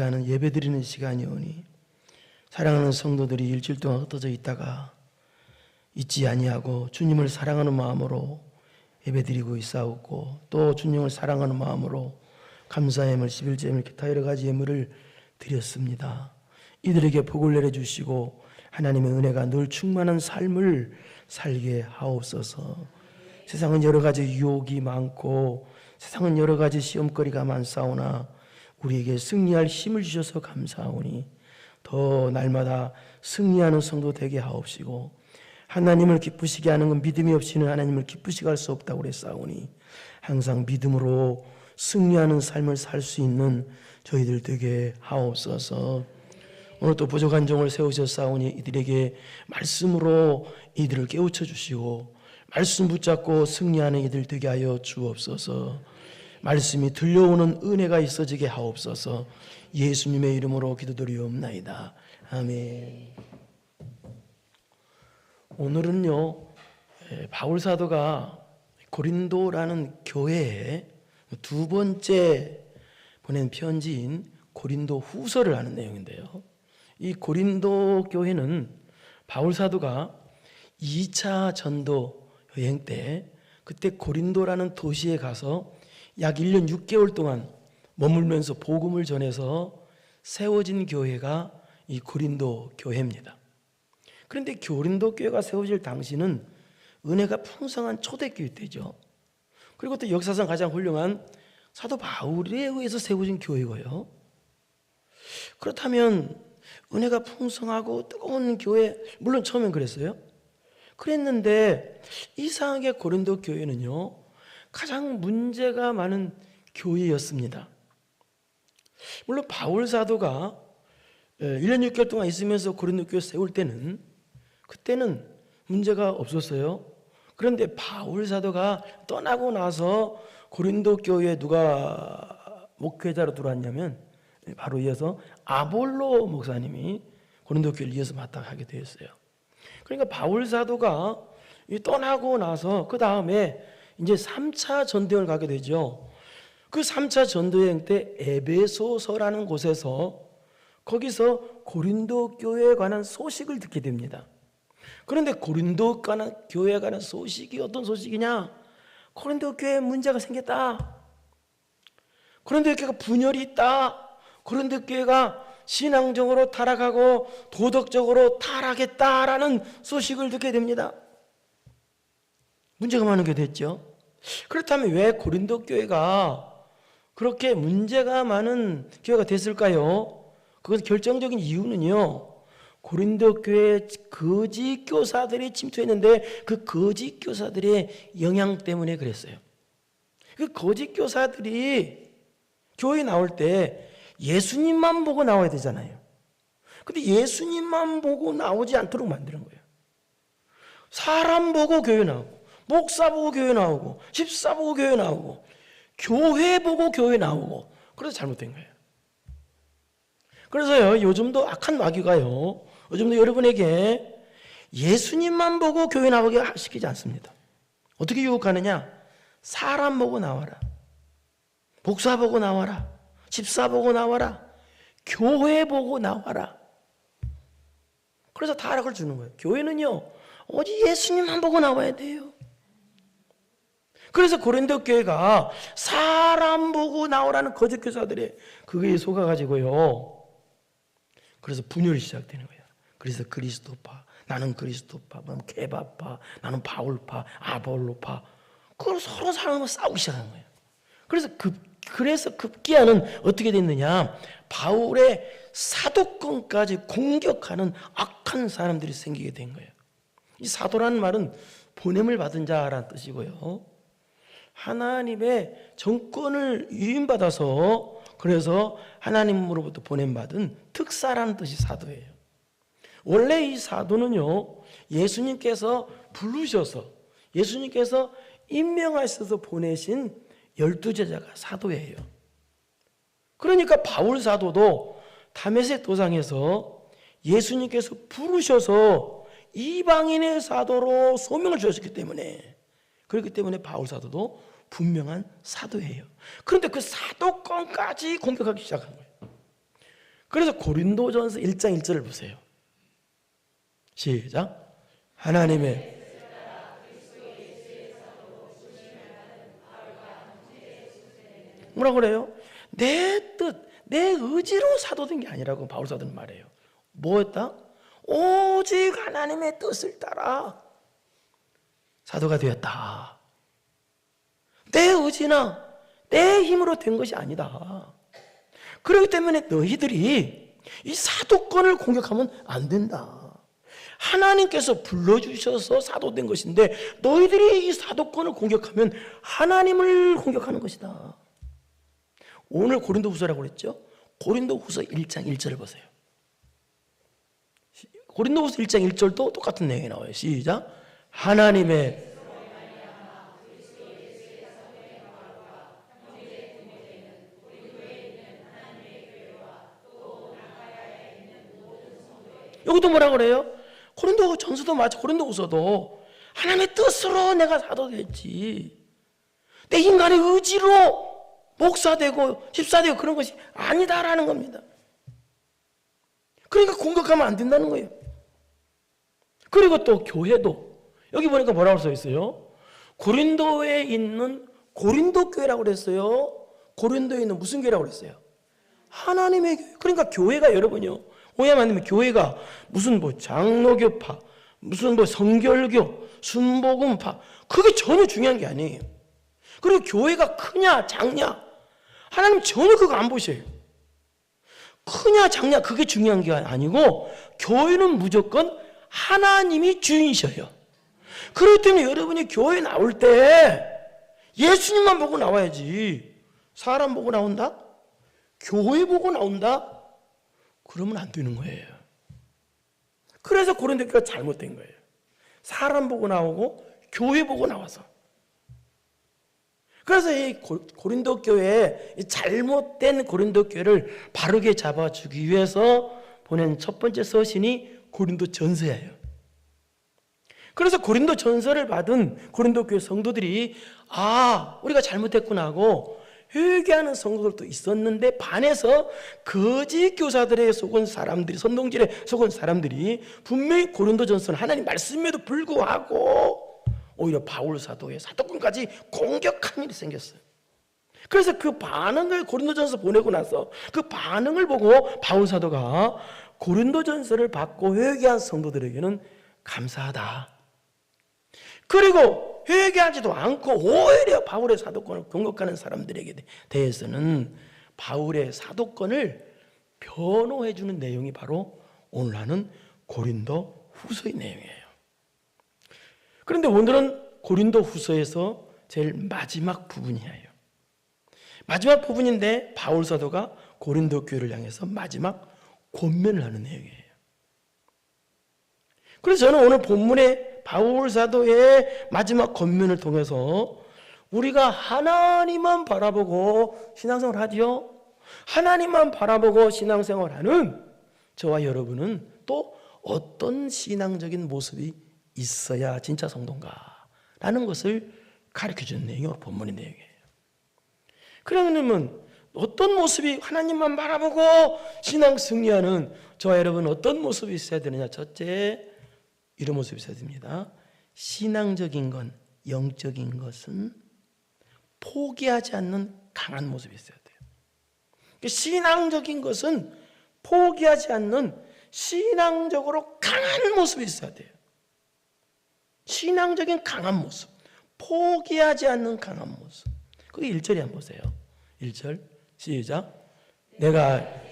하는 예배드리는 시간이 오니 사랑하는 성도들이 일주일 동안 흩어져 있다가 잊지 아니하고 주님을 사랑하는 마음으로 예배드리고 있사옵고, 또 주님을 사랑하는 마음으로 감사예물, 11제물, 기타 여러 가지 예물을 드렸습니다. 이들에게 복을 내려주시고 하나님의 은혜가 늘 충만한 삶을 살게 하옵소서. 세상은 여러 가지 유혹이 많고 세상은 여러 가지 시험거리가 많사오나 우리에게 승리할 힘을 주셔서 감사하오니 더 날마다 승리하는 성도 되게 하옵시고, 하나님을 기쁘시게 하는 건 믿음이 없이는 하나님을 기쁘시게 할 수 없다고 그랬사오니 항상 믿음으로 승리하는 삶을 살 수 있는 저희들 되게 하옵소서. 오늘 또 부족한 종을 세우셨사오니 이들에게 말씀으로 이들을 깨우쳐 주시고 말씀 붙잡고 승리하는 이들 되게 하여 주옵소서. 말씀이 들려오는 은혜가 있어지게 하옵소서. 예수님의 이름으로 기도드리옵나이다. 아멘. 오늘은요, 바울 사도가 고린도라는 교회에 두 번째 보낸 편지인 고린도 후서를 하는 내용인데요, 이 고린도 교회는 바울 사도가 2차 전도 여행 때 그때 고린도라는 도시에 가서 약 1년 6개월 동안 머물면서 복음을 전해서 세워진 교회가 이 고린도 교회입니다. 그런데 고린도 교회가 세워질 당시는 은혜가 풍성한 초대교회 때죠. 그리고 또 역사상 가장 훌륭한 사도 바울에 의해서 세워진 교회고요. 그렇다면 은혜가 풍성하고 뜨거운 교회, 물론 처음엔 그랬어요. 그랬는데 이상하게 고린도 교회는요, 가장 문제가 많은 교회였습니다. 물론 바울 사도가 1년 6개월 동안 있으면서 고린도 교회 세울 때는 그때는 문제가 없었어요. 그런데 바울 사도가 떠나고 나서 고린도 교회에 누가 목회자로 들어왔냐면 바로 이어서 아볼로 목사님이 고린도 교회를 이어서 맡아가게 되었어요. 그러니까 바울 사도가 떠나고 나서 그 다음에 이제 3차 전도여행을 가게 되죠. 그 3차 전도여행 때 에베소서라는 곳에서 거기서 고린도 교회에 관한 소식을 듣게 됩니다. 그런데 고린도 교회에 관한 소식이 어떤 소식이냐? 고린도 교회에 문제가 생겼다. 고린도 교회가 분열이 있다. 고린도 교회가 신앙적으로 타락하고 도덕적으로 타락했다라는 소식을 듣게 됩니다. 문제가 많은 게 됐죠. 그렇다면 왜 고린도 교회가 그렇게 문제가 많은 교회가 됐을까요? 그것 결정적인 이유는요, 고린도 교회에 거짓 교사들이 침투했는데 그 거짓 교사들의 영향 때문에 그랬어요. 그 거짓 교사들이 교회에 나올 때 예수님만 보고 나와야 되잖아요. 근데 예수님만 보고 나오지 않도록 만드는 거예요. 사람 보고 교회 나오고, 목사 보고 교회 나오고, 집사 보고 교회 나오고, 교회 보고 교회 나오고, 그래서 잘못된 거예요. 그래서요, 요즘도 악한 마귀가요, 요즘도 여러분에게 예수님만 보고 교회 나오게 시키지 않습니다. 어떻게 유혹하느냐? 사람 보고 나와라. 목사 보고 나와라. 집사 보고 나와라. 교회 보고 나와라. 그래서 타락을 주는 거예요. 교회는요, 오직 예수님만 보고 나와야 돼요. 그래서 고린도 교회가 사람 보고 나오라는 거짓 교사들의 그거에 속아가지고요, 그래서 분열이 시작되는 거예요. 그래서 그리스도파, 나는 그리스도파, 케바파, 나는 바울파, 아볼로파, 그걸 서로 사람하고 싸우기 시작하는 거예요. 그래서 급기야는 어떻게 됐느냐? 바울의 사도권까지 공격하는 악한 사람들이 생기게 된 거예요. 이 사도라는 말은 보냄을 받은 자라는 뜻이고요, 하나님의 정권을 위임받아서 그래서 하나님으로부터 보냄받은 특사라는 뜻이 사도예요. 원래 이 사도는요, 예수님께서 부르셔서 예수님께서 임명하셔서 보내신 12제자가 사도예요. 그러니까 바울 사도도 다메섹 도상에서 예수님께서 부르셔서 이방인의 사도로 소명을 주셨기 때문에, 그렇기 때문에 바울 사도도 분명한 사도예요. 그런데 그 사도권까지 공격하기 시작한 거예요. 그래서 고린도전서 1장 1절을 보세요. 시작. 하나님의 뭐라고 그래요? 내 뜻, 내 의지로 사도된 게 아니라고 바울 사도는 말해요. 뭐였다? 오직 하나님의 뜻을 따라 사도가 되었다. 내 의지나 내 힘으로 된 것이 아니다. 그렇기 때문에 너희들이 이 사도권을 공격하면 안 된다. 하나님께서 불러주셔서 사도된 것인데 너희들이 이 사도권을 공격하면 하나님을 공격하는 것이다. 오늘 고린도후서라고 그랬죠? 고린도후서 1장 1절을 보세요. 고린도후서 1장 1절도 똑같은 내용이 나와요. 시작. 하나님의 여기도 뭐라 그래요? 고린도 전서도 마치 고린도후서도 하나님의 뜻으로 내가 사도됐지 내 인간의 의지로 목사되고 집사되고 그런 것이 아니다라는 겁니다. 그러니까 공격하면 안 된다는 거예요. 그리고 또 교회도 여기 보니까 뭐라고 써 있어요? 고린도에 있는 고린도 교회라고 그랬어요. 고린도에 있는 무슨 교회라고 그랬어요? 하나님의 교회. 그러니까 교회가 여러분요, 오해하면 안 되면 교회가 무슨 뭐 장로교파, 무슨 뭐 성결교, 순복음파, 그게 전혀 중요한 게 아니에요. 그리고 교회가 크냐 작냐 하나님 전혀 그거 안 보셔요. 크냐 작냐 그게 중요한 게 아니고 교회는 무조건 하나님이 주인이셔요. 그렇기 때문에 여러분이 교회 나올 때 예수님만 보고 나와야지. 사람 보고 나온다? 교회 보고 나온다? 그러면 안 되는 거예요. 그래서 고린도 교회가 잘못된 거예요. 사람 보고 나오고 교회 보고 나와서. 그래서 이 고린도 교회, 이 잘못된 고린도 교회를 바르게 잡아주기 위해서 보낸 첫 번째 서신이 고린도 전서예요. 그래서 고린도 전서를 받은 고린도 교회 성도들이 우리가 잘못했구나 하고 회개하는 성도들도 있었는데 반해서 거짓 교사들에 속은 사람들이, 선동질에 속은 사람들이 분명히 고린도 전서는 하나님 말씀에도 불구하고 오히려 바울 사도의 사도권까지 공격한 일이 생겼어요. 그래서 그 반응을 고린도전서 보내고 나서 그 반응을 보고 바울 사도가 고린도전서를 받고 회개한 성도들에게는 감사하다. 그리고 회개하지도 않고 오히려 바울의 사도권을 공격하는 사람들에게 대해서는 바울의 사도권을 변호해 주는 내용이 바로 오늘 하는 고린도 후서의 내용이에요. 그런데 오늘은 고린도 후서에서 제일 마지막 부분이에요. 마지막 부분인데 바울 사도가 고린도 교회를 향해서 마지막 권면을 하는 내용이에요. 그래서 저는 오늘 본문의 바울 사도의 마지막 권면을 통해서 우리가 하나님만 바라보고 신앙생활 하지요. 하나님만 바라보고 신앙생활하는 저와 여러분은 또 어떤 신앙적인 모습이 있어야 진짜 성도인가 라는 것을 가르쳐주는 내용이 본문의 내용이에요. 그러면 어떤 모습이 하나님만 바라보고 신앙 승리하는 저와 여러분 어떤 모습이 있어야 되느냐? 첫째, 이런 모습이 있어야 됩니다. 신앙적인 건, 영적인 것은 포기하지 않는 강한 모습이 있어야 돼요. 신앙적인 것은 포기하지 않는 신앙적으로 강한 모습이 있어야 돼요. 신앙적인 강한 모습, 포기하지 않는 강한 모습. 그게 1절에 한번 보세요. 1절 시작. 내가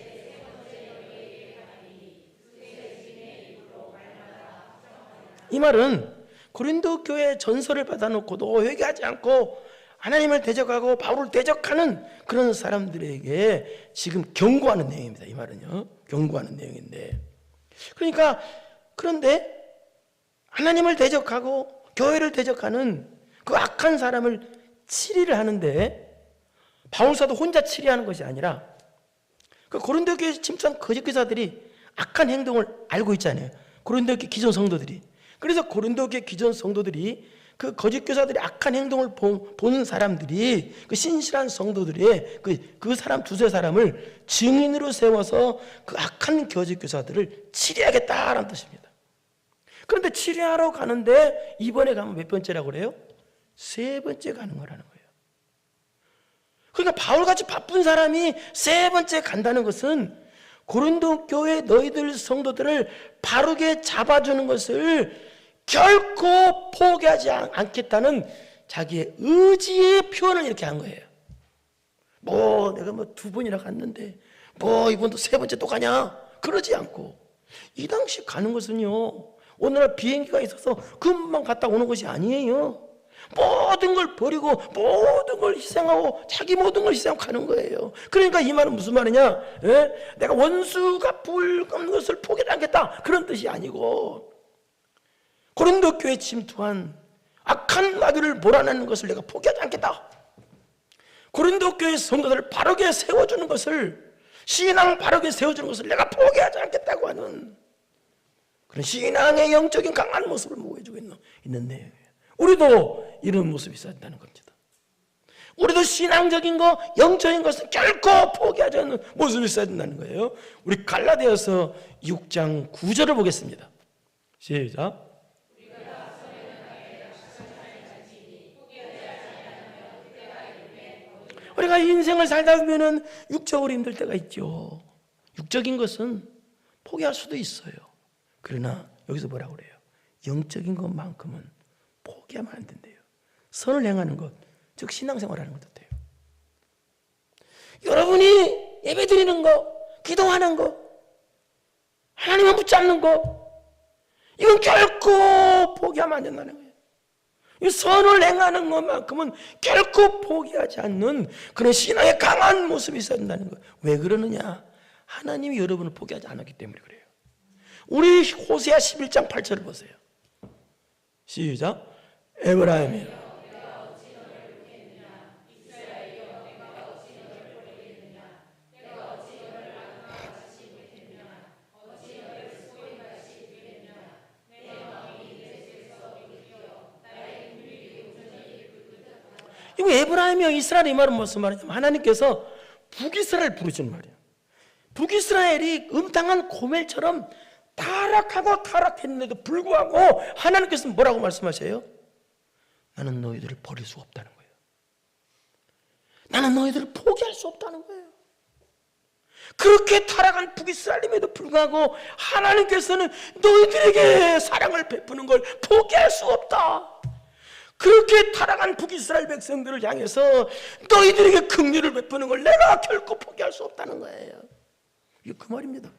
이 말은 고린도 교회 전서를 받아놓고도 회개하지 않고 하나님을 대적하고 바울을 대적하는 그런 사람들에게 지금 경고하는 내용입니다. 이 말은요, 경고하는 내용인데, 그러니까 그런데 하나님을 대적하고 교회를 대적하는 그 악한 사람을 치리를 하는데 바울사도 혼자 치리하는 것이 아니라 그 고린도 교회 침투한 거짓 교사들이 악한 행동을 알고 있잖아요. 고린도 교회 기존 성도들이. 그래서 고린도 교회 기존 성도들이 그 거짓 교사들이 악한 행동을 본 사람들이, 그 신실한 성도들이 그 사람 두세 사람을 증인으로 세워서 그 악한 거짓 교사들을 치리하겠다라는 뜻입니다. 그런데 치리하러 가는데 이번에 가면 몇 번째라고 그래요? 세 번째 가는 거라는 거예요. 그러니까 바울같이 바쁜 사람이 세 번째 간다는 것은 고린도 교회 너희들 성도들을 바르게 잡아주는 것을 결코 포기하지 않겠다는 자기의 의지의 표현을 이렇게 한 거예요. 내가 두 번이나 갔는데 이번도 세 번째 또 가냐? 그러지 않고, 이 당시 가는 것은요, 오늘날 비행기가 있어서 금방 갔다 오는 것이 아니에요. 모든 걸 버리고 모든 걸 희생하고 자기 모든 걸 희생하고 가는 거예요. 그러니까 이 말은 무슨 말이냐? 내가 원수가 갚는 것을 포기하지 않겠다, 그런 뜻이 아니고, 고린도 교회에 침투한 악한 마귀를 몰아내는 것을 내가 포기하지 않겠다, 고린도 교회 성도들을 바르게 세워주는 것을, 신앙 바르게 세워주는 것을 내가 포기하지 않겠다고 하는 그런 신앙의 영적인 강한 모습을 보여주고 있는 내용이에요. 우리도 이런 모습이 있어야 한다는 겁니다. 우리도 신앙적인 거, 영적인 것은 결코 포기하지 않는 모습이 있어야 된다는 거예요. 우리 갈라디아서 6장 9절을 보겠습니다. 시작. 우리가 인생을 살다 보면은 육적으로 힘들 때가 있죠. 육적인 것은 포기할 수도 있어요. 그러나 여기서 뭐라고 그래요? 영적인 것만큼은 포기하면 안 된대요. 선을 행하는 것, 즉 신앙생활하는 것도 돼요. 여러분이 예배드리는 거, 기도하는 거, 하나님을 붙잡는 거, 이건 결코 포기하면 안 된다는 거예요. 이 선을 행하는 것만큼은 결코 포기하지 않는 그런 신앙의 강한 모습이 있어야 된다는 거예요. 왜 그러느냐? 하나님이 여러분을 포기하지 않았기 때문에 그래요. 우리 호세아 11장 8절을 보세요. 시작. 에브라임이여, 이거 에브라임이여 이스라엘, 이 말은 무슨 말이냐면 하나님께서 북이스라엘 부르시는 말이에요. 북이스라엘이 음탕한 고멜처럼 타락했는데도 불구하고 하나님께서 뭐라고 말씀하세요? 나는 너희들을 버릴 수 없다는 거예요. 나는 너희들을 포기할 수 없다는 거예요. 그렇게 타락한 북이스라엘임에도 불구하고 하나님께서는 너희들에게 사랑을 베푸는 걸 포기할 수 없다. 그렇게 타락한 북이스라엘 백성들을 향해서 너희들에게 긍휼을 베푸는 걸 내가 결코 포기할 수 없다는 거예요. 이게 그 말입니다.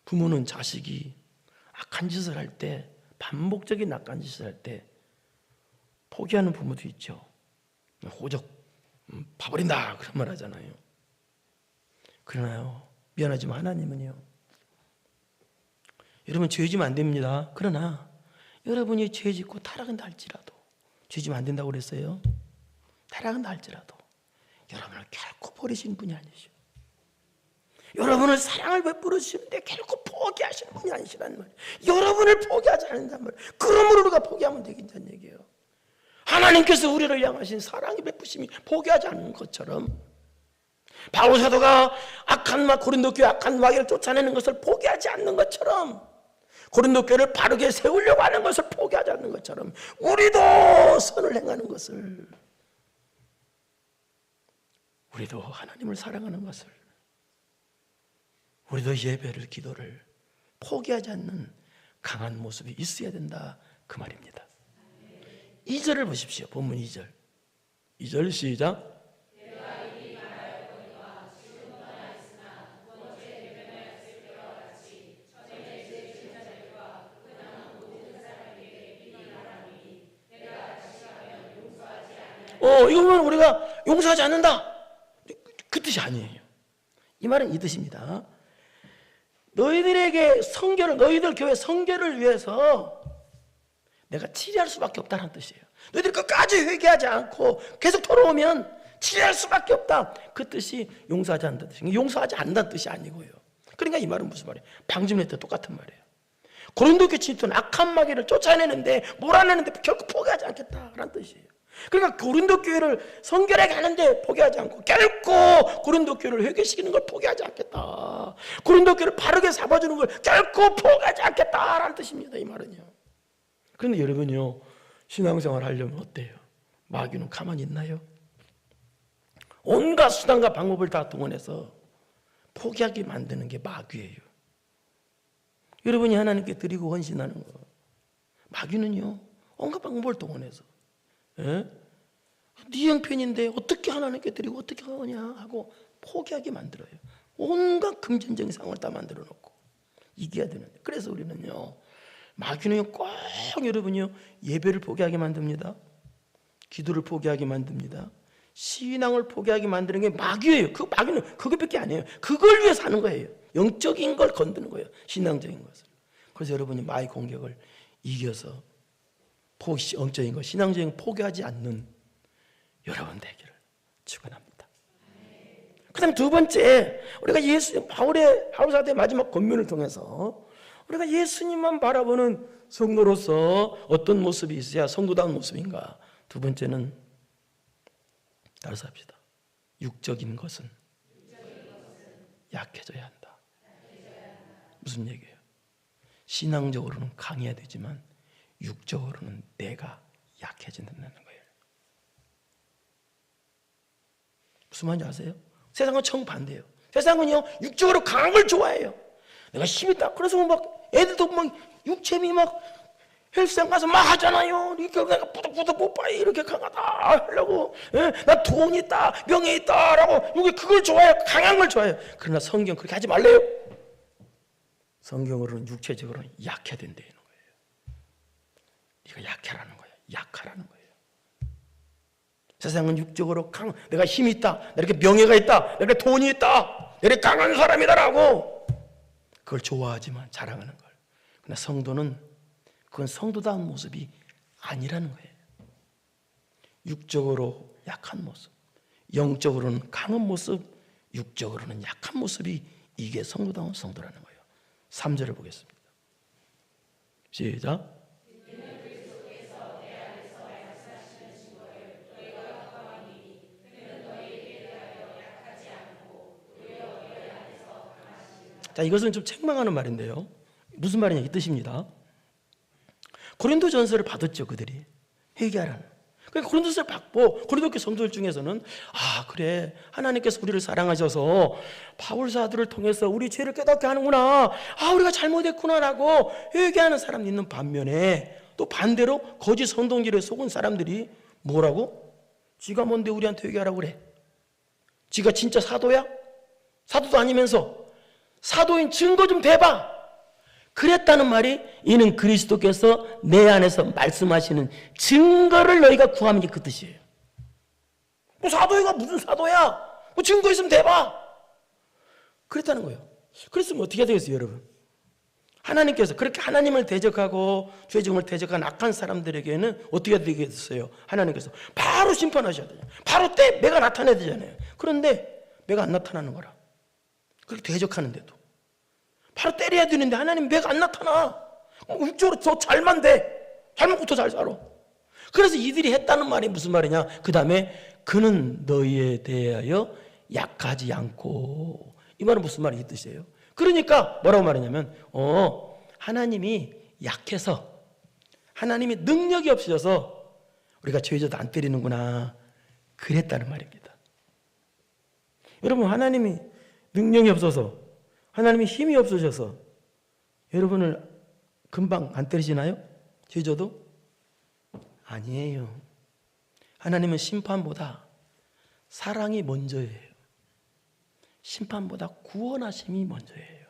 부모는 자식이 악한 짓을 할 때, 반복적인 악한 짓을 할 때 포기하는 부모도 있죠. 호적 봐버린다 그런 말 하잖아요. 그러나요, 미안하지만 하나님은요, 여러분 죄 지면 안 됩니다. 그러나 여러분이 죄 짓고 타락한다 할지라도, 죄 지면 안 된다고 그랬어요. 타락한다 할지라도 여러분을 결코 버리시는 분이 아니시오. 여러분을 사랑을 베풀으시는데 결코 포기하시는 분이 아니시란 말이에요. 여러분을 포기하지 않는단 말이에요. 그러므로 우리가 포기하면 되겠다는 얘기예요. 하나님께서 우리를 향하신 사랑의 베푸심이 포기하지 않는 것처럼, 바울 사도가 고린도 교회 악한 마귀를 쫓아내는 것을 포기하지 않는 것처럼, 고린도 교회를 바르게 세우려고 하는 것을 포기하지 않는 것처럼, 우리도 선을 행하는 것을, 우리도 하나님을 사랑하는 것을, 우리도 예배를, 기도를 포기하지 않는 강한 모습이 있어야 된다, 그 말입니다. 2절을 보십시오. 본문 2절. 2절 시작. 이거 보면 우리가 용서하지 않는다, 그 뜻이 아니에요. 이 말은 이 뜻입니다. 너희들에게 너희들 교회 성결을 위해서 내가 치리할 수밖에 없다는 뜻이에요. 너희들이 끝까지 회개하지 않고 계속 돌아오면 치리할 수밖에 없다, 그 뜻이 용서하지 않는다는 뜻이에요. 용서하지 않는다는 뜻이 아니고요. 그러니까 이 말은 무슨 말이에요? 방주할 때 똑같은 말이에요. 고린도 교회 친구는 악한 마귀를 쫓아내는데 몰아내는데 결코 포기하지 않겠다라는 뜻이에요. 그러니까 고린도 교회를 성결하게 하는데 포기하지 않고 결코 고린도 교회를 회개시키는 걸 포기하지 않겠다. 고린도 교회를 바르게 잡아주는 걸 결코 포기하지 않겠다라는 뜻입니다. 이 말은요. 그런데 여러분요, 신앙생활 하려면 어때요? 마귀는 가만히 있나요? 온갖 수단과 방법을 다 동원해서 포기하게 만드는 게 마귀예요. 여러분이 하나님께 드리고 헌신하는 거, 마귀는요 온갖 방법을 동원해서 네 형편인데 어떻게 하나님께 드리고 어떻게 하냐 하고 포기하게 만들어요. 온갖 금전적인 상황을 다 만들어 놓고 이겨야 되는데, 그래서 우리는요, 마귀는요 꼭 여러분이요 예배를 포기하게 만듭니다. 기도를 포기하게 만듭니다. 신앙을 포기하게 만드는 게 마귀예요. 그 마귀는 그것밖에 아니에요. 그걸 위해서 하는 거예요. 영적인 걸 건드는 거예요. 신앙적인 것을. 그래서 여러분이 마귀 공격을 이겨서 영적인 것, 신앙적인 걸 포기하지 않는 여러분 되기를 축원합니다. 그 다음 두 번째, 우리가 바울 사도의 마지막 권면을 통해서 우리가 예수님만 바라보는 성도로서 어떤 모습이 있어야 성도다운 모습인가. 두 번째는 따라서 합시다. 육적인 것은 약해져야 한다. 무슨 얘기예요? 신앙적으로는 강해야 되지만 육적으로는 내가 약해진다는 거예요. 무슨 말인지 아세요? 세상은 정반대예요. 세상은요 육적으로 강한 걸 좋아해요. 내가 힘이 있다. 그래서 막 애들도 막 육체미 막 헬스장 가서 막 하잖아요. 이렇게 내가 부득부득 못 봐. 이렇게 강하다 하려고. 나 돈 있다, 명예 있다라고 이게 그걸 좋아해요. 강한 걸 좋아해요. 그러나 성경 그렇게 하지 말래요. 성경으로는 육체적으로는 약해야 된다는 거예요. 네가 약해라는 거예요. 약하라는 거예요. 세상은 육적으로 내가 힘이 있다, 내가 명예가 있다, 내가 돈이 있다, 내가 강한 사람이다라고 그걸 좋아하지만 자랑하는 걸. 그러나 성도는 그건 성도다운 모습이 아니라는 거예요. 육적으로 약한 모습, 영적으로는 강한 모습, 육적으로는 약한 모습이 이게 성도다운 성도라는 거예요. 3절을 보겠습니다. 시작. 자, 이것은 좀 책망하는 말인데요. 무슨 말이냐 이 뜻입니다. 고린도전서를 받았죠, 그들이. 회개하라는. 그러니까 고린도전서를 받고 고린도교 성도들 중에서는 그래, 하나님께서 우리를 사랑하셔서 바울 사도를 통해서 우리 죄를 깨닫게 하는구나, 우리가 잘못했구나라고 회개하는 사람이 있는 반면에, 또 반대로 거짓 선동질에 속은 사람들이 뭐라고? 지가 뭔데 우리한테 회개하라고 그래? 지가 진짜 사도야? 사도도 아니면서 사도인 증거 좀 대봐. 그랬다는 말이 이는 그리스도께서 내 안에서 말씀하시는 증거를 너희가 구하면 그 뜻이에요. 뭐 사도가 무슨 사도야? 뭐 증거 있으면 대봐. 그랬다는 거예요. 그랬으면 어떻게 해야 되겠어요, 여러분? 하나님께서 그렇게 하나님을 대적하고 죄짐을 대적한 악한 사람들에게는 어떻게 해야 되겠어요? 하나님께서 바로 심판하셔야 돼요. 바로 매가 나타나야 되잖아요. 그런데 매가 안 나타나는 거라. 그렇게 대적하는데도 바로 때려야 되는데 하나님 매가 안 나타나. 육적으로 더 잘만 돼. 잘 먹고 더 잘 살아. 그래서 이들이 했다는 말이 무슨 말이냐? 그 다음에 그는 너희에 대하여 약하지 않고, 이 말은 무슨 말이 이 뜻이에요? 그러니까 뭐라고 말하냐면 하나님이 약해서, 하나님이 능력이 없으셔서 우리가 죄져도 안 때리는구나, 그랬다는 말입니다. 여러분, 하나님이 능력이 없어서, 하나님이 힘이 없으셔서 여러분을 금방 안 때리시나요? 죄져도? 아니에요. 하나님은 심판보다 사랑이 먼저예요. 심판보다 구원하심이 먼저예요.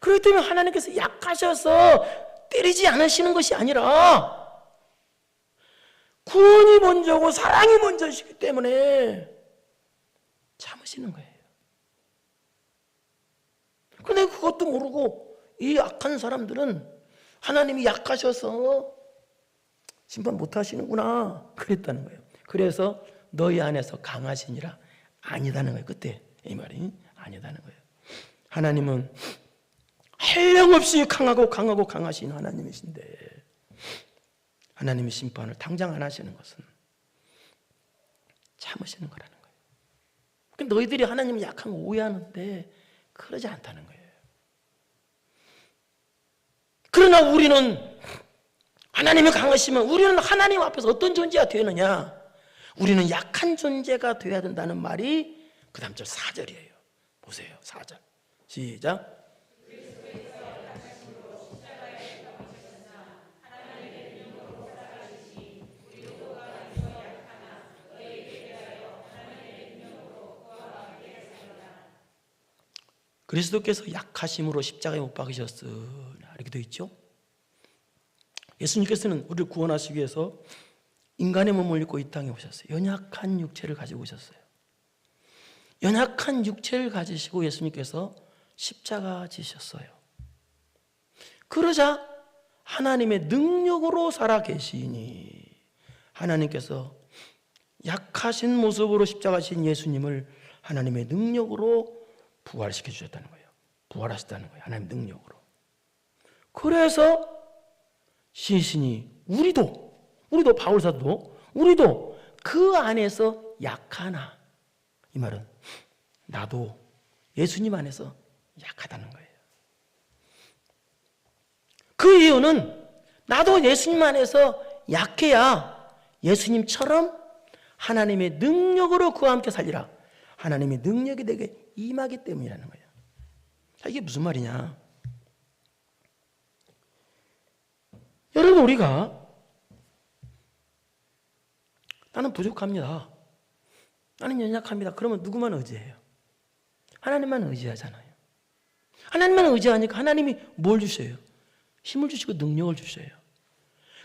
그렇기 때문에 하나님께서 약하셔서 때리지 않으시는 것이 아니라 구원이 먼저고 사랑이 먼저시기 때문에 참으시는 거예요. 근데 그것도 모르고 이 악한 사람들은 하나님이 약하셔서 심판 못 하시는구나, 그랬다는 거예요. 그래서 너희 안에서 강하시니라, 아니다는 거예요. 그때 이 말이 아니다는 거예요. 하나님은 한량없이 강하고 강하신 하나님이신데 하나님의 심판을 당장 안 하시는 것은 참으시는 거라는 거예요. 그러니까 너희들이 하나님을 약한 거 오해하는데 그러지 않다는 거예요. 그러나 우리는 하나님이 강하시면 우리는 하나님 앞에서 어떤 존재가 되느냐? 우리는 약한 존재가 되어야 된다는 말이 그 다음 절 4절이에요. 보세요. 4절 시작. 그리스도께서 약하심으로 십자가에 못 박으셨으나 이렇게 되어 있죠. 예수님께서는 우리를 구원하시기 위해서 인간의 몸을 입고 이 땅에 오셨어요. 연약한 육체를 가지고 오셨어요. 연약한 육체를 가지시고 예수님께서 십자가 지셨어요. 그러자 하나님의 능력으로 살아 계시니 하나님께서 약하신 모습으로 십자가 지신 예수님을 하나님의 능력으로 부활시켜 주셨다는 거예요. 부활하셨다는 거예요. 하나님의 능력으로. 그래서 신신이 우리도 바울사도 우리도 그 안에서 약하나, 이 말은 나도 예수님 안에서 약하다는 거예요. 그 이유는 나도 예수님 안에서 약해야 예수님처럼 하나님의 능력으로 그와 함께 살리라, 하나님의 능력이 내게 임하기 때문이라는 거예요. 자, 이게 무슨 말이냐? 여러분, 우리가 나는 부족합니다, 나는 연약합니다, 그러면 누구만 의지해요? 하나님만 의지하잖아요. 하나님만 의지하니까 하나님이 뭘 주셔요? 힘을 주시고 능력을 주셔요.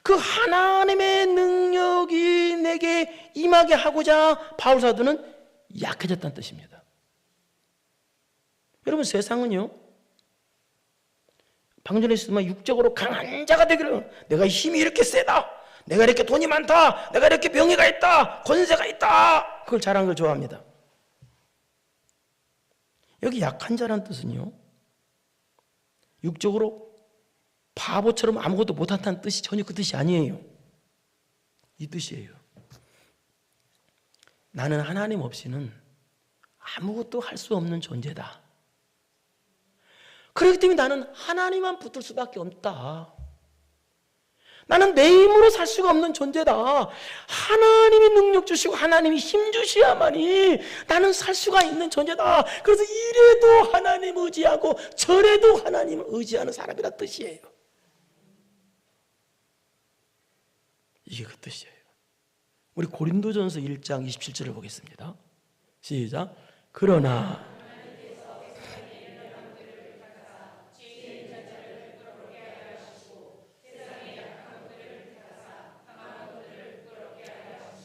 그 하나님의 능력이 내게 임하게 하고자 바울사도는 약해졌다는 뜻입니다. 여러분, 세상은요, 방금 전에 했지만 육적으로 강한 자가 되기를, 내가 힘이 이렇게 세다, 내가 이렇게 돈이 많다, 내가 이렇게 명예가 있다, 권세가 있다, 그걸 자랑을 좋아합니다. 여기 약한 자라는 뜻은요, 육적으로 바보처럼 아무것도 못한다는 뜻이 전혀 그 뜻이 아니에요. 이 뜻이에요. 나는 하나님 없이는 아무것도 할 수 없는 존재다. 그렇기 때문에 나는 하나님만 붙들 수밖에 없다. 나는 내 힘으로 살 수가 없는 존재다. 하나님이 능력 주시고 하나님이 힘 주셔야만이 나는 살 수가 있는 존재다. 그래서 이래도 하나님 의지하고 저래도 하나님을 의지하는 사람이란 뜻이에요. 이게 그 뜻이에요. 우리 고린도전서 1장 27절을 보겠습니다. 시작. 그러나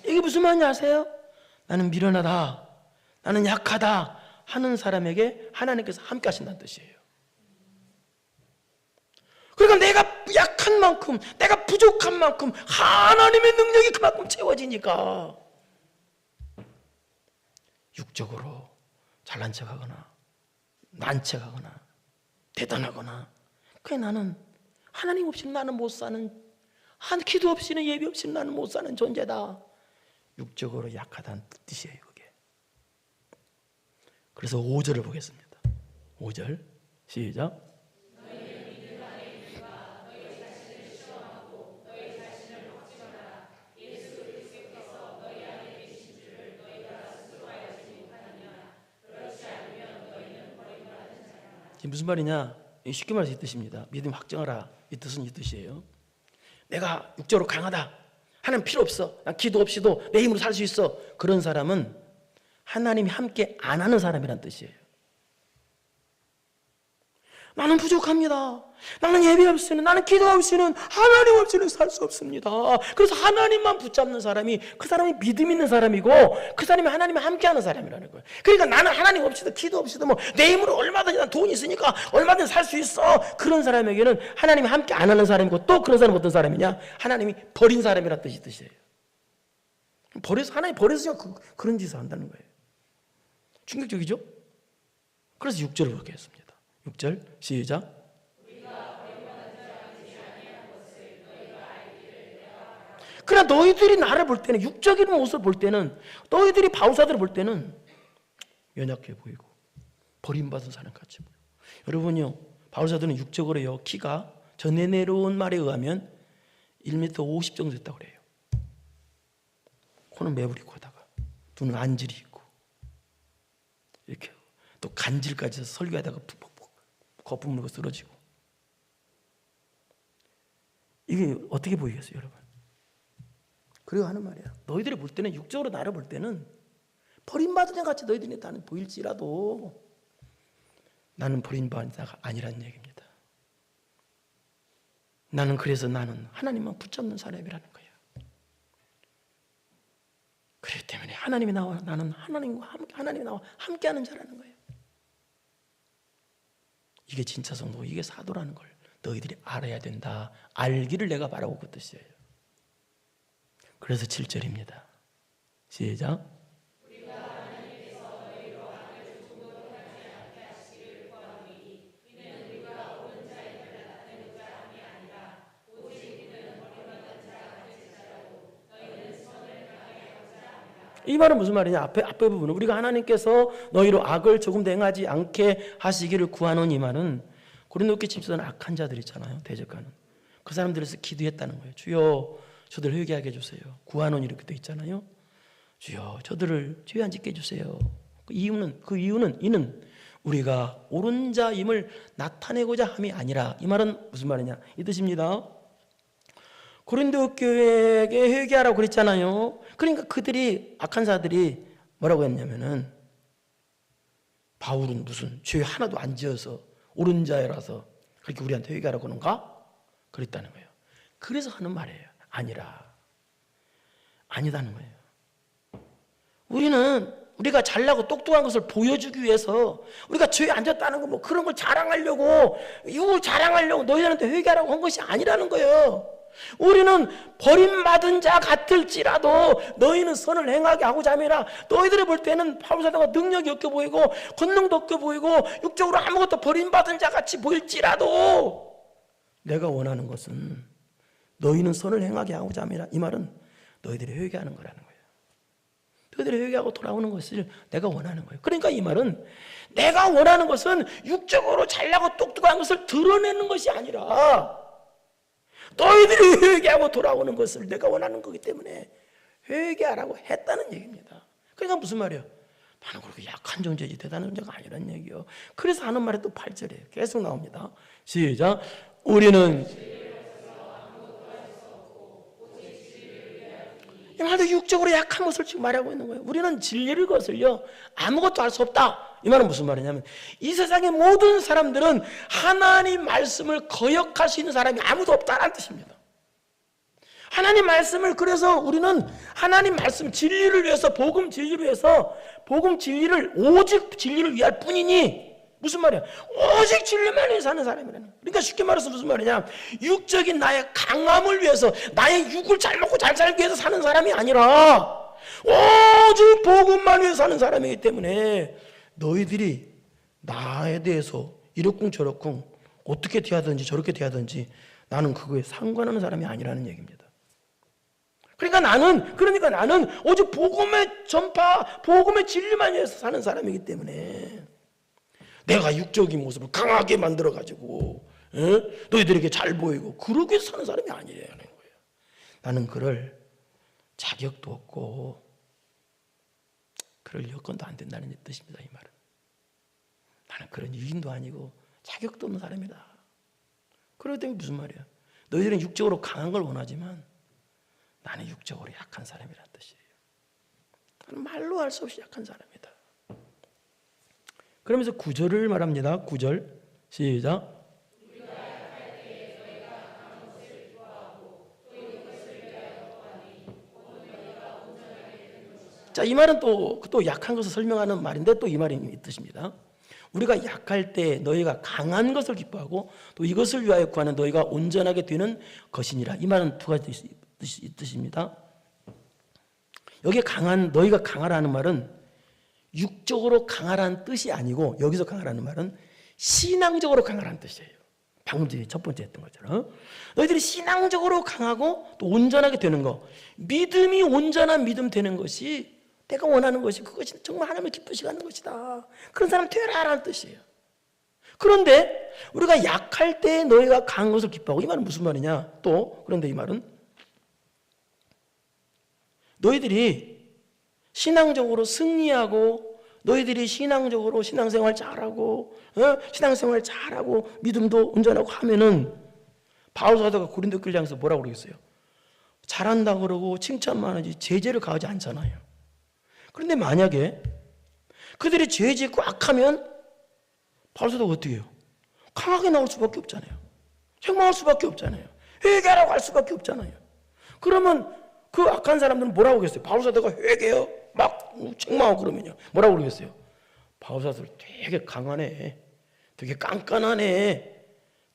이게 무슨 말인지 아세요? 나는 미련하다, 나는 약하다 하는 사람에게 하나님께서 함께 하신다는 뜻이에요. 그러니까 내가 약한 만큼, 내가 부족한 만큼 하나님의 능력이 그만큼 채워지니까 육적으로 잘난 척하거나 난척하거나 대단하거나, 그게 나는 하나님 없이는 나는 못 사는, 한 기도 없이는 예배 없이는 나는 못 사는 존재다. 육적으로 약하다는 뜻이에요, 그게. 그래서 5절을 보겠습니다. 5절 시작. 무슨 말이냐? 쉽게 말해서 이 뜻입니다. 믿음 확정하라, 이 뜻은 이 뜻이에요. 내가 육적으로 강하다, 하나님 필요 없어, 난 기도 없이도 내 힘으로 살 수 있어, 그런 사람은 하나님이 함께 안 하는 사람이란 뜻이에요. 나는 부족합니다, 나는 예배 없이는, 나는 기도 없이는, 하나님 없이는 살 수 없습니다. 그래서 하나님만 붙잡는 사람이, 그 사람이 믿음 있는 사람이고 그 사람이 하나님이 함께하는 사람이라는 거예요. 그러니까 나는 하나님 없이도 기도 없이도 뭐 내 힘으로 얼마든지, 난 돈이 있으니까 얼마든지 살 수 있어, 그런 사람에게는 하나님이 함께 안 하는 사람이고, 또 그런 사람은 어떤 사람이냐? 하나님이 버린 사람이라는 뜻이에요. 버려서, 하나님이 버려서 그런 짓을 한다는 거예요. 충격적이죠? 그래서 6절을 보겠습니다. 6절 시작. 그러나 너희들이 나를 볼 때는, 육적인 모습을 볼 때는, 너희들이 바울사들을 볼 때는 연약해 보이고 버림받은 사람 같이 보여요. 여러분요, 바울사들은 육적으로요, 키가 전해 내려온 말에 의하면 1m 50 정도 됐다고 그래요. 코는 매부리 코다가 눈은 안질이 있고 이렇게 또 간질까지 해서 설교하다가 푹푹푹 거품 물고 쓰러지고. 이게 어떻게 보이겠어요, 여러분? 그리고 하는 말이야. 너희들이 볼 때는, 육적으로 나를 볼 때는 버림받은 자 같이 너희들이 나는 보일지라도 나는 버림받은 자가 아니라는 얘기입니다. 나는 그래서 나는 하나님만 붙잡는 사람이라는 거예요. 그렇기 때문에 하나님이 나와, 나는 하나님과 함께, 하나님이 나와 함께하는 자라는 거예요. 이게 진짜 성도, 이게 사도라는 걸 너희들이 알아야 된다. 알기를 내가 바라고 그 뜻이에요. 그래서 7절입니다. 시작. 이 말은 무슨 말이냐? 앞에 부분은 우리가 하나님께서 너희로 악을 조금 행하지 않게 하시기를 구하는, 이 말은 고린도교회 집사는 악한 자들 있잖아요, 대적하는 그 사람들에서 기도했다는 거예요. 주여 저들 회개하게 해주세요. 구하는 이렇게 돼 있잖아요. 주여 저들을 죄 안 짓게 해주세요. 그 이유는 이는 우리가 옳은 자임을 나타내고자 함이 아니라. 이 말은 무슨 말이냐? 이 뜻입니다. 고린도 교회에게 회개하라고 그랬잖아요. 그러니까 그들이, 악한 자들이 뭐라고 했냐면은, 바울은 무슨 죄 하나도 안 지어서 옳은 자라서 그렇게 우리한테 회개하라고 하는가? 그랬다는 거예요. 그래서 하는 말이에요. 아니다는 거예요. 우리가 잘나고 똑똑한 것을 보여주기 위해서, 우리가 죄에 안 졌다는 거, 뭐 그런 걸 자랑하려고, 이걸 자랑하려고 너희들한테 회개하라고 한 것이 아니라는 거예요. 우리는 버림받은 자 같을지라도 너희는 선을 행하게 하고자 함이라. 너희들이 볼 때는 바울사도가 능력이 없게 보이고 권능도 없게 보이고 육적으로 아무것도 버림받은 자 같이 보일지라도 내가 원하는 것은 너희는 선을 행하게 하고자 함이라. 이 말은 너희들이 회개하는 거라는 거예요. 너희들이 회개하고 돌아오는 것을 내가 원하는 거예요. 그러니까 이 말은 내가 원하는 것은 육적으로 잘나고 똑똑한 것을 드러내는 것이 아니라 너희들이 회개하고 돌아오는 것을 내가 원하는 거기 때문에 회개하라고 했다는 얘기입니다. 그러니까 무슨 말이에요? 나는 그렇게 약한 존재지 대단한 존재가 아니라는 얘기예요. 그래서 하는 말이 또 8절이에요. 계속 나옵니다. 시작. 우리는 이 말도 육적으로 약한 것을 지금 말하고 있는 거예요. 우리는 진리를 거슬려 아무것도 할 수 없다. 이 말은 무슨 말이냐면, 이 세상의 모든 사람들은 하나님 말씀을 거역할 수 있는 사람이 아무도 없다는 뜻입니다. 하나님 말씀을, 그래서 우리는 하나님 말씀 진리를 위해서, 복음 진리를 위해서, 복음 진리를, 오직 진리를 위할 뿐이니, 무슨 말이야? 오직 진리만 위해 사는 사람이라는 거야. 그러니까 쉽게 말해서 무슨 말이냐? 육적인 나의 강함을 위해서, 나의 육을 잘 먹고 잘 살기 위해서 사는 사람이 아니라 오직 복음만 위해 사는 사람이기 때문에 너희들이 나에 대해서 이러쿵 저러쿵 어떻게 대하든지 저렇게 대하든지 나는 그거에 상관하는 사람이 아니라는 얘기입니다. 그러니까 나는 오직 복음의 전파, 복음의 진리만 위해서 사는 사람이기 때문에 내가 육적인 모습을 강하게 만들어가지고 너희들에게 잘 보이고 그러기 위해서 사는 사람이 아니라는 거예요. 나는 그럴 자격도 없고 그럴 여건도 안 된다는 뜻입니다. 이 말은 나는 그런 유인도 아니고 자격도 없는 사람이다. 그러기 때문에 무슨 말이야? 너희들은 육적으로 강한 걸 원하지만 나는 육적으로 약한 사람이라는 뜻이에요. 나는 말로 할 수 없이 약한 사람이다. 그러면서 9절을 말합니다. 9절 시작. 자, 이 말은 또 약한 것을 설명하는 말인데 또 이 말이 뜻입니다. 우리가 약할 때 너희가 강한 것을 기뻐하고 또 이것을 위하여 구하는 너희가 온전하게 되는 것이니라. 이 말은 두 가지 뜻입니다. 여기에 너희가 강하라는 말은 육적으로 강하라는 뜻이 아니고, 여기서 강하라는 말은 신앙적으로 강하라는 뜻이에요. 방금 전에 첫 번째 했던 것처럼 너희들이 신앙적으로 강하고 또 온전하게 되는 거, 믿음이 온전한 믿음 되는 것이 내가 원하는 것이, 그것이 정말 하나님을 기쁘시게 하는 것이다. 그런 사람 되라라는 뜻이에요. 그런데 우리가 약할 때 너희가 강한 것을 기뻐하고, 이 말은 무슨 말이냐? 또 그런데 이 말은 너희들이 신앙적으로 승리하고, 너희들이 신앙적으로 신앙생활 잘하고, 신앙생활 잘하고 믿음도 온전하고 하면은, 바울 사도가 고린도 교회를 향해서 뭐라고 그러겠어요? 잘한다 그러고 칭찬만 하지 제재를 가하지 않잖아요. 그런데 만약에 그들이 죄 짓고 악하면 바울 사도가 어떻게 해요? 강하게 나올 수밖에 없잖아요. 책망할 수밖에 없잖아요. 회개하라고 할 수밖에 없잖아요. 그러면 그 악한 사람들은 뭐라고 하겠어요? 바울 사도가 회개해요? 막 책망하고 그러면요, 뭐라고 그러겠어요? 바울 사도 되게 강하네, 되게 깐깐하네,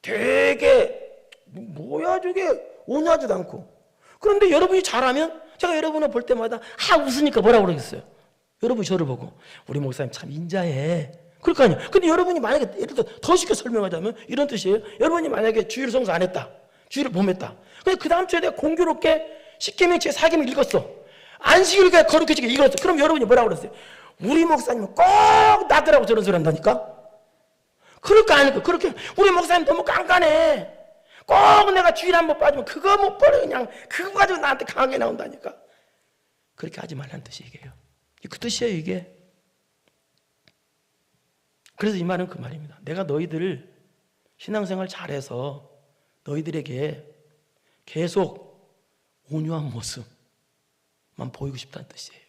되게 뭐야 저게, 온유하지도 않고. 그런데 여러분이 잘하면 제가 여러분을 볼 때마다 웃으니까 뭐라고 그러겠어요? 여러분이 저를 보고 우리 목사님 참 인자해, 그럴 거 아니에요. 근데 여러분이 만약에 예를 들어 더 쉽게 설명하자면 이런 뜻이에요. 여러분이 만약에 주일 성수 안 했다, 주일을 범했다. 근데 그 다음 주에 내가 공교롭게 십계명 제4계명 읽었어, 안식일을 거룩해지게 읽었어. 그럼 여러분이 뭐라고 그랬어요? 우리 목사님은 꼭 나더라고 저런 소리 한다니까? 그럴까 아닐까? 그렇게 우리 목사님 너무 깐깐해, 꼭 내가 주일 한번 빠지면 그거 못 버려, 그냥 그거 가지고 나한테 강하게 나온다니까. 그렇게 하지 말라는 뜻이 이게요. 그 뜻이에요 이게. 그래서 이 말은 그 말입니다. 내가 너희들 신앙생활 잘해서 너희들에게 계속 온유한 모습만 보이고 싶다는 뜻이에요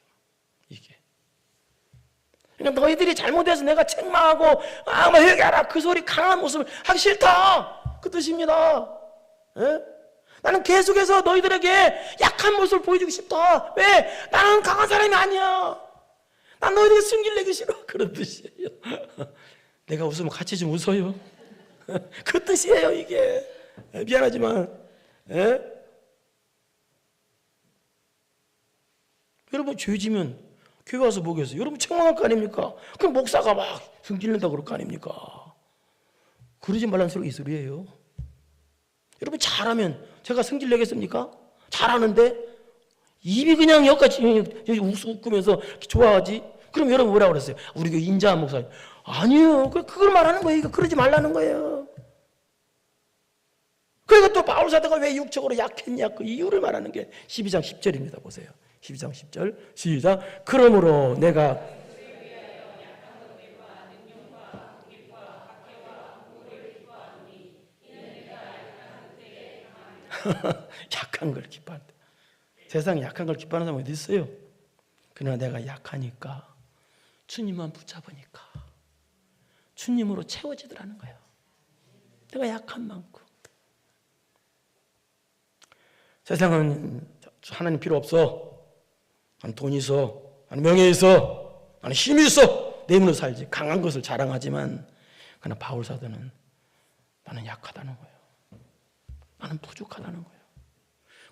이게. 그러니까 너희들이 잘못해서 내가 책망하고 막 회개하라 그 소리 강한 모습을 하기 싫다, 그 뜻입니다. 에? 나는 계속해서 너희들에게 약한 모습을 보여주고 싶다. 왜? 나는 강한 사람이 아니야. 난 너희들에게 승기를 내기 싫어, 그런 뜻이에요. 내가 웃으면 같이 좀 웃어요. 그 뜻이에요 이게. 미안하지만 여러분 죄지면 교회 와서 뭐겠어요? 여러분 책망할 거 아닙니까? 그럼 목사가 막 승질 낸다고 그럴 거 아닙니까? 그러지 말라는 소리가 이 소리예요. 여러분 잘하면 제가 승질 내겠습니까? 잘하는데 입이 그냥 여기까지 웃으면서 좋아하지? 그럼 여러분 뭐라고 그랬어요? 우리 교회 인자한 목사님. 아니에요. 그걸 말하는 거예요. 그러지 말라는 거예요. 그리고 또 바울 사도가 왜 육적으로 약했냐, 그 이유를 말하는 게 12장 10절입니다. 보세요. 12장 10절 시작. 그러므로 내가 약한 걸 기뻐한다. 세상에 약한 걸 기뻐하는 사람이 어디 있어요? 그러나 내가 약하니까, 주님만 붙잡으니까 주님으로 채워지더라는 거예요. 내가 약한 만큼. 세상은 하나님 필요 없어, 나는 돈이 있어, 나는 명예 있어, 나는 힘이 있어, 내 힘으로 살지, 강한 것을 자랑하지만, 그러나 바울 사도는 나는 약하다는 거예요. 나는 부족하다는 거예요.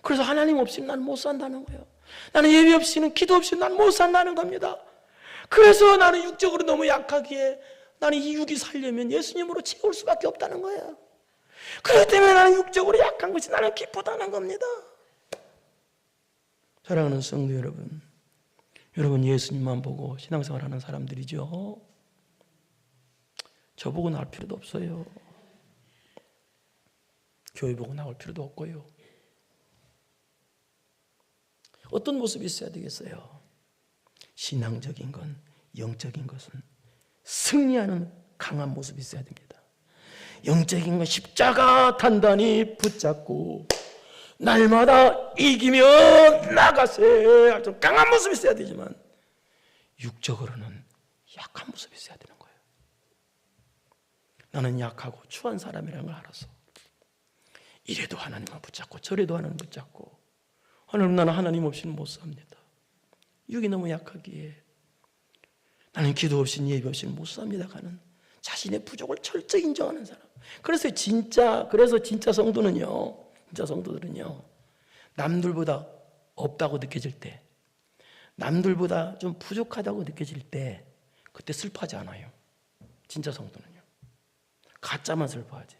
그래서 하나님 없이는 나는 못 산다는 거예요. 나는 예배 없이는, 기도 없이는 나는 못 산다는 겁니다. 그래서 나는 육적으로 너무 약하기에 나는 이 육이 살려면 예수님으로 채울 수밖에 없다는 거예요. 그렇기 때문에 나는 육적으로 약한 것이 나는 기쁘다는 겁니다. 사랑하는 성도 여러분, 여러분 예수님만 보고 신앙생활하는 사람들이죠. 저보고 나올 필요도 없어요. 교회 보고 나올 필요도 없고요. 어떤 모습이 있어야 되겠어요? 신앙적인 건, 영적인 것은 승리하는 강한 모습이 있어야 됩니다. 영적인 건 십자가 단단히 붙잡고 날마다 이기며 나가세, 좀 강한 모습이 있어야 되지만, 육적으로는 약한 모습이 있어야 되는 거예요. 나는 약하고 추한 사람이라는 걸 알아서 이래도 하나님만 붙잡고 저래도 하나님 붙잡고, 하나님 나는 하나님 없이는 못 삽니다. 육이 너무 약하기에 나는 기도 없이는 예배 없이는 못 삽니다 가는 자신의 부족을 철저히 인정하는 사람. 그래서 진짜 성도는요, 진짜 성도들은요, 남들보다 없다고 느껴질 때, 남들보다 좀 부족하다고 느껴질 때, 그때 슬퍼하지 않아요. 진짜 성도는요. 가짜만 슬퍼하지.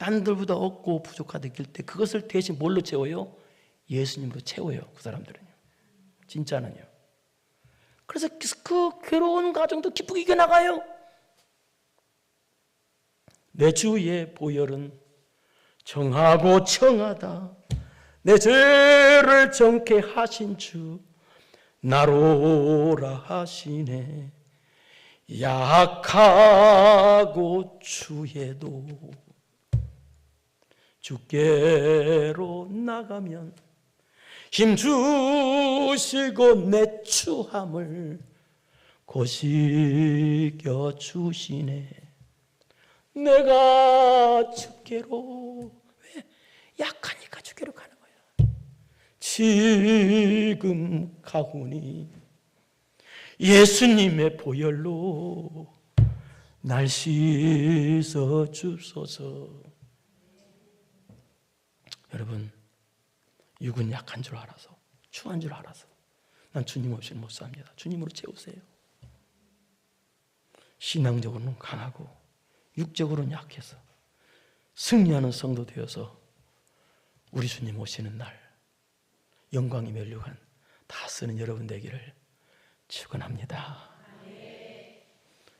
남들보다 없고 부족하다 느낄 때 그것을 대신 뭘로 채워요? 예수님으로 채워요. 그 사람들은요. 진짜는요. 그래서 그 괴로운 가정도 기쁘게 이겨나가요. 내 주의 보혈은 정하고 청하다. 내 죄를 정케 하신 주 나로라 하시네. 약하고 추해도 주께로 나가면 힘주시고 내 추함을 고시겨 주시네. 내가 주께로, 왜? 약하니까 주께로 가는 거야. 지금 가오니 예수님의 보혈로 날 씻어 주소서. 여러분, 육은 약한 줄 알아서, 추한 줄 알아서 난 주님 없이는 못 삽니다. 주님으로 채우세요. 신앙적으로는 강하고 육적으로는 약해서 승리하는 성도 되어서 우리 주님 오시는 날 영광이 면류관 다 쓰는 여러분 되기를 축원합니다.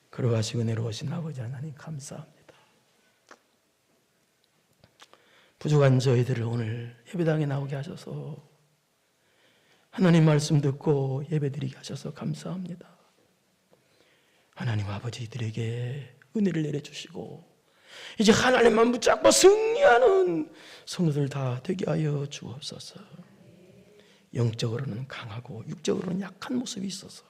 그러하시고 내려오신 아버지 하나님 감사합니다. 부족한 저희들을 오늘 예배당에 나오게 하셔서 하나님 말씀 듣고 예배드리게 하셔서 감사합니다. 하나님 아버지들에게 은혜를 내려주시고 이제 하나님만 붙잡고 승리하는 성도들 다 되게 하여 주옵소서. 영적으로는 강하고 육적으로는 약한 모습이 있어서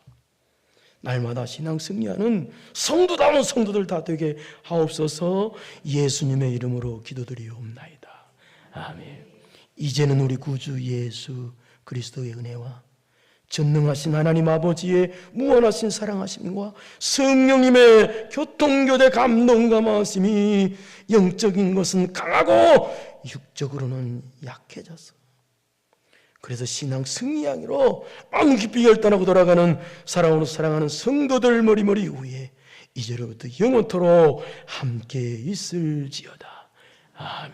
날마다 신앙 승리하는 성도다운 성도들 다 되게 하옵소서. 예수님의 이름으로 기도드리옵나이다. 아멘. 이제는 우리 구주 예수 그리스도의 은혜와 전능하신 하나님 아버지의 무한하신 사랑하심과 성령님의 교통교대 감동 감화하심이 영적인 것은 강하고 육적으로는 약해져서 그래서 신앙 승리하기로 마음 깊이 결단하고 돌아가는 사랑으로 사랑하는 성도들 머리머리 위에 이제로부터 영원토록 함께 있을지어다. 아멘.